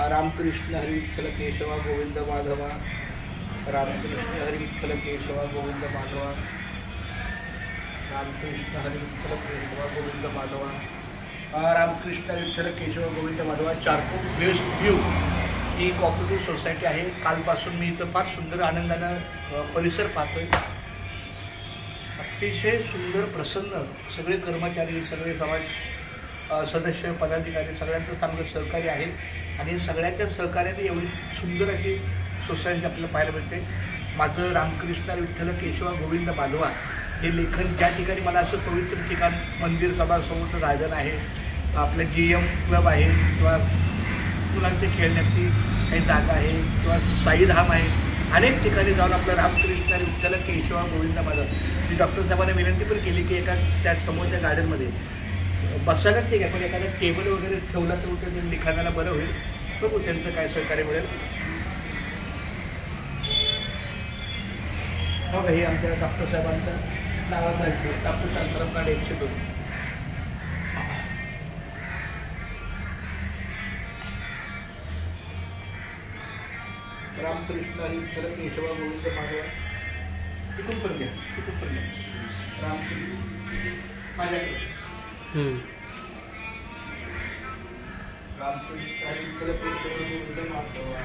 रामकृष्ण हरी विठ्ठल केशवा गोविंद माधवा, रामकृष्ण हरी विठ्ठल केशवा गोविंद माधवा, रामकृष्ण हरी विठ्ठल केशवा गोविंद माधवा, रामकृष्ण विठ्ठल केशव गोविंद माधवा. चारकोप वेस्ट व्ह्यू ही कोऑपरेटिव्ह सोसायटी आहे. कालपासून मी इथं फार सुंदर आनंदानं परिसर पाहतोय. अतिशय सुंदर प्रसन्न सगळे कर्मचारी, सगळे समाज सदस्य, पदाधिकारी सगळ्यांचं चांगलं सहकार्य आहे आणि सगळ्यांच्या सहकार्याने एवढी सुंदर अशी सोसायटी आपल्याला पाहायला मिळते. माझं रामकृष्ण विठ्ठल केशवा गोविंद माधवा हे लेखन त्या ठिकाणी मला असं पवित्र ठिकाण, मंदिर सभासमोरचं गार्डन आहे, आपलं GM क्लब आहे किंवा मुलांचे खेळण्याची काही जागा आहे किंवा साईधाम आहे, अनेक ठिकाणी जाऊन आपलं रामकृष्ण विठ्ठल केशवा गोविंद माधव. मी डॉक्टर साहेबांना विनंती पण केली की एका त्या समोरच्या गार्डनमध्ये बसायला ठीक आहे, पण एखादा टेबल वगैरे ठेवला तर उलट लिखाणाला बरं होईल. बघू त्यांचं काय सहकार्य मिळेल. हो का, हे आमच्या डॉक्टर साहेबांचं नावाचं आहे, डॉक्टर शांताराम काळे 102. रामकृष्ण हरी विठ्ठल केशवा गोविंद माधवा. तिकून पण घ्या, तिकून पण घ्या. रामकृष्ण माझ्याकडे रामकृष्ण हरी विठ्ठल केशवा गोविंद माधवा.